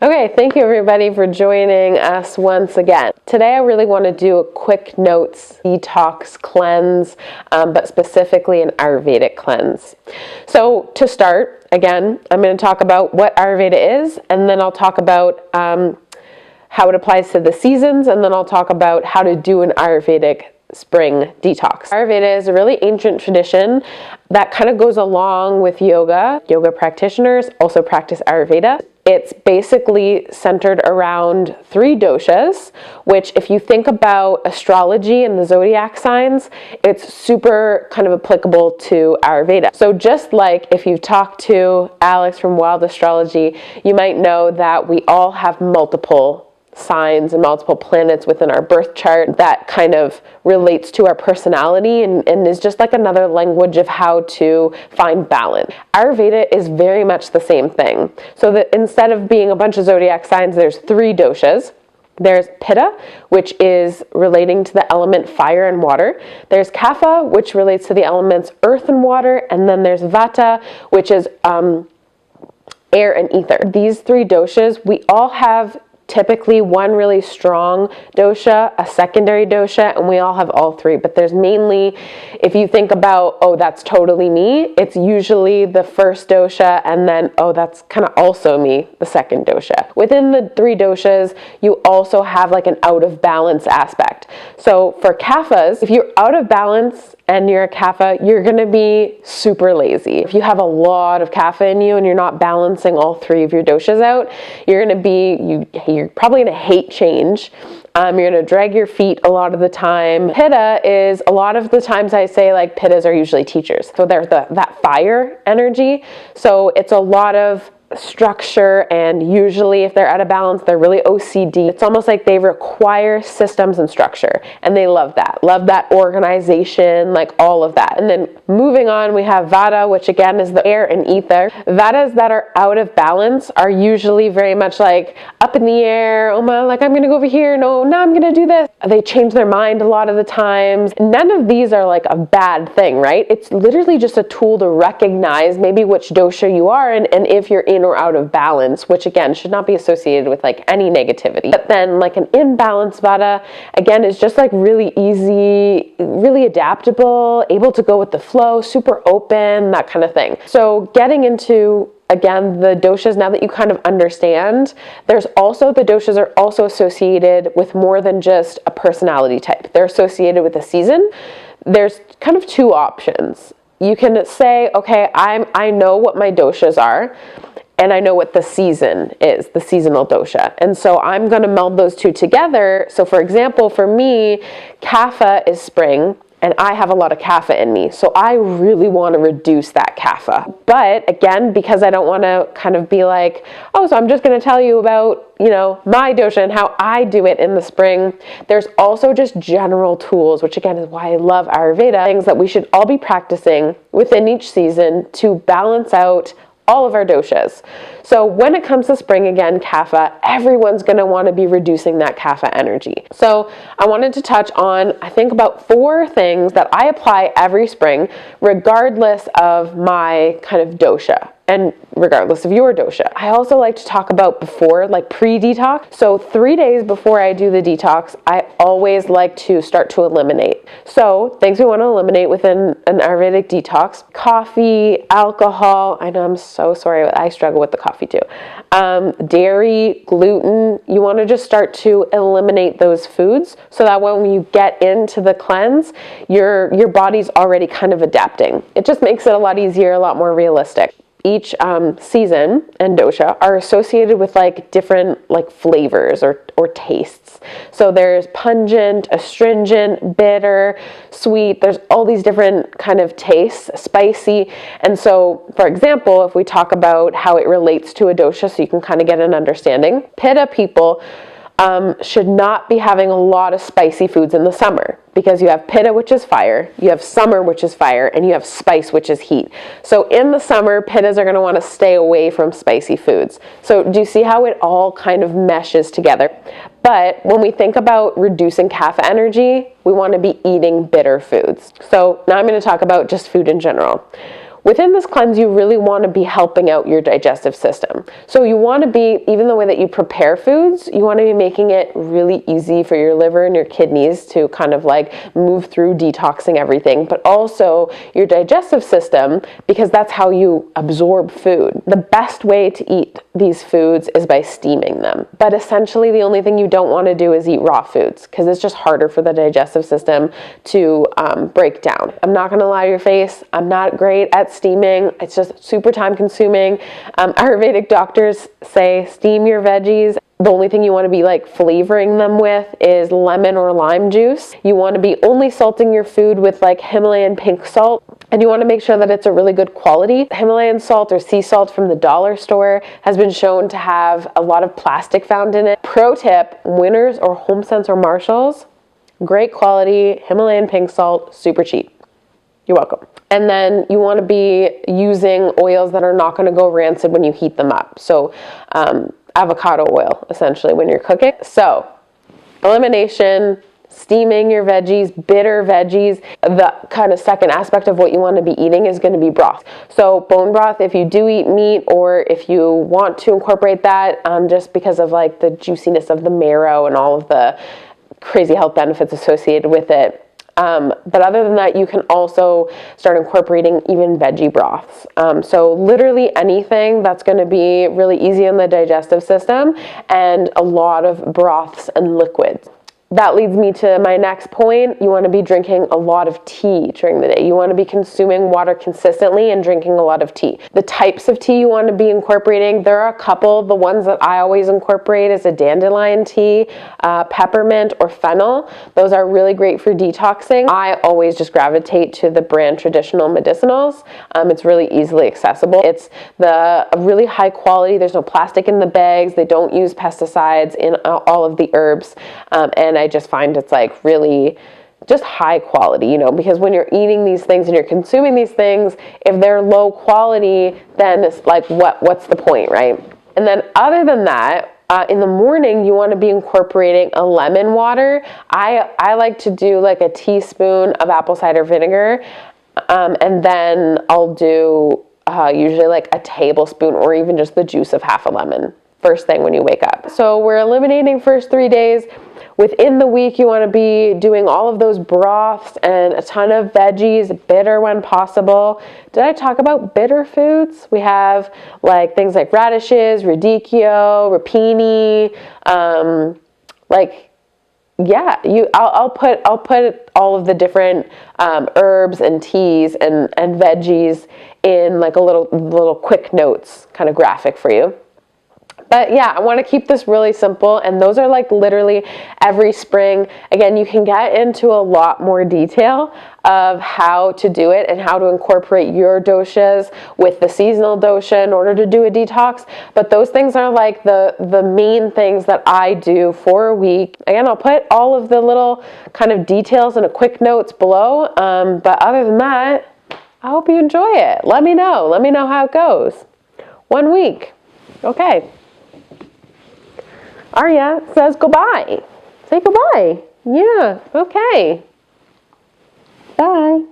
Okay, thank you everybody for joining us once again. Today I really want to do a quick notes detox cleanse, but specifically an Ayurvedic cleanse. So to start, again, I'm going to talk about what Ayurveda is, and then I'll talk about how it applies to the seasons, and then I'll talk about how to do an Ayurvedic spring detox. Ayurveda is a really ancient tradition that kind of goes along with yoga. Yoga practitioners also practice Ayurveda. It's basically centered around 3 doshas, which if you think about astrology and the zodiac signs, it's super kind of applicable to Ayurveda. So just like if you've talked to Alex from Wild Astrology, you might know that we all have multiple signs and multiple planets within our birth chart that kind of relates to our personality and is just like another language of how to find balance. Ayurveda is very much the same thing. So that instead of being a bunch of zodiac signs, there's 3 doshas. There's Pitta, which is relating to the element fire and water. There's Kapha, which relates to the elements earth and water. And then there's Vata, which is air and ether. These 3 doshas, we all have typically one really strong dosha, a secondary dosha, and we all have all 3. But there's mainly, if you think about, oh, that's totally me, it's usually the first dosha, and then, oh, that's kind of also me, the second dosha. Within the 3 doshas, you also have like an out of balance aspect. So for kaphas, if you're out of balance and you're a kapha, you're going to be super lazy. If you have a lot of kapha in you and you're not balancing all 3 of your doshas out, you're going to be, you're probably going to hate change. You're going to drag your feet a lot of the time. Pitta is, a lot of the times I say like pittas are usually teachers. So they're that fire energy. So it's a lot of structure, and usually if they're out of balance, they're really OCD. It's almost like they require systems and structure, and they love that organization, like all of that. And then moving on, we have Vata, which again is the air and ether. Vatas that are out of balance are usually very much like up in the air. Oh my, like I'm gonna go over here, no, now I'm gonna do this. They change their mind a lot of the times. None of these are like a bad thing, right? It's literally just a tool to recognize maybe which dosha you are and if you're in or out of balance, which again should not be associated with like any negativity. But then like an imbalanced Vata, again, is just like really easy, really adaptable, able to go with the flow, super open, that kind of thing. So getting into, again, the doshas, now that you kind of understand, there's also, the doshas are also associated with more than just a personality type. They're associated with a season. There's kind of 2 options. You can say, okay, I know what my doshas are, and I know what the season is, the seasonal dosha. And so I'm going to meld those 2 together. So for example, for me, kapha is spring, and I have a lot of kapha in me. So I really want to reduce that kapha. But again, because I don't want to kind of be like, oh, so I'm just going to tell you about, you know, my dosha and how I do it in the spring. There's also just general tools, which again is why I love Ayurveda, things that we should all be practicing within each season to balance out all of our doshas. So when it comes to spring, again, kapha, everyone's going to want to be reducing that kapha energy. So I wanted to touch on, I think, about 4 things that I apply every spring, regardless of my kind of dosha and regardless of your dosha. I also like to talk about before, like pre-detox. So 3 days before I do the detox, I always like to start to eliminate. So things we want to eliminate within an Ayurvedic detox: coffee, alcohol. I know, I'm so sorry, I struggle with the coffee too. Dairy, gluten. You want to just start to eliminate those foods so that when you get into the cleanse, your body's already kind of adapting. It just makes it a lot easier, a lot more realistic. Each season and dosha are associated with like different like flavors or tastes. So there's pungent, astringent, bitter, sweet. There's all these different kind of tastes, spicy. And so, for example, if we talk about how it relates to a dosha, so you can kind of get an understanding, Pitta people should not be having a lot of spicy foods in the summer, because you have Pitta, which is fire, you have summer, which is fire, and you have spice, which is heat. So in the summer, Pittas are going to want to stay away from spicy foods. So do you see how it all kind of meshes together? But when we think about reducing kapha energy, we want to be eating bitter foods. So now I'm going to talk about just food in general. within this cleanse, you really want to be helping out your digestive system. So you want to be, even the way that you prepare foods, you want to be making it really easy for your liver and your kidneys to kind of like move through detoxing everything, but also your digestive system, because that's how you absorb food. The best way to eat these foods is by steaming them. But essentially the only thing you don't want to do is eat raw foods, because it's just harder for the digestive system to break down. I'm not going to lie to your face, I'm not great at steaming. It's just super time consuming. Ayurvedic doctors say steam your veggies. The only thing you want to be like flavoring them with is lemon or lime juice. You want to be only salting your food with like Himalayan pink salt, and you want to make sure that it's a really good quality. Himalayan salt or sea salt from the dollar store has been shown to have a lot of plastic found in it. Pro tip, Winners or HomeSense or Marshalls, great quality Himalayan pink salt, super cheap. You're welcome. And then you want to be using oils that are not going to go rancid when you heat them up. So avocado oil, essentially, when you're cooking. So elimination, steaming your veggies, bitter veggies. The kind of second aspect of what you want to be eating is going to be broth. So bone broth, if you do eat meat, or if you want to incorporate that, just because of like the juiciness of the marrow and all of the crazy health benefits associated with it. But other than that, you can also start incorporating even veggie broths. So literally anything that's going to be really easy on the digestive system, and a lot of broths and liquids. That leads me to my next point. You want to be drinking a lot of tea during the day. You want to be consuming water consistently and drinking a lot of tea. The types of tea you want to be incorporating, there are a couple. The ones that I always incorporate is a dandelion tea, peppermint, or fennel. Those are really great for detoxing. I always just gravitate to the brand Traditional Medicinals. It's really easily accessible. It's the really high quality. There's no plastic in the bags. They don't use pesticides in all of the herbs. And I just find it's like really just high quality, you know, because when you're eating these things and you're consuming these things, if they're low quality, then it's like, what's the point, right? And then other than that, in the morning, you want to be incorporating a lemon water. I like to do like a teaspoon of apple cider vinegar, and then I'll do usually like a tablespoon or even just the juice of half a lemon first thing when you wake up. So we're eliminating first 3 days. Within the week, you want to be doing all of those broths and a ton of veggies, bitter when possible. Did I talk about bitter foods? We have like things like radishes, radicchio, rapini, I'll put all of the different herbs and teas and veggies in like a little quick notes kind of graphic for you. But yeah, I want to keep this really simple, and those are like literally every spring. Again, you can get into a lot more detail of how to do it and how to incorporate your doshas with the seasonal dosha in order to do a detox. But those things are like the main things that I do for a week. Again, I'll put all of the little kind of details in a quick notes below. But other than that, I hope you enjoy it. Let me know. Let me know how it goes. 1 week. Okay. Arya says goodbye. Say goodbye. Yeah, okay. Bye.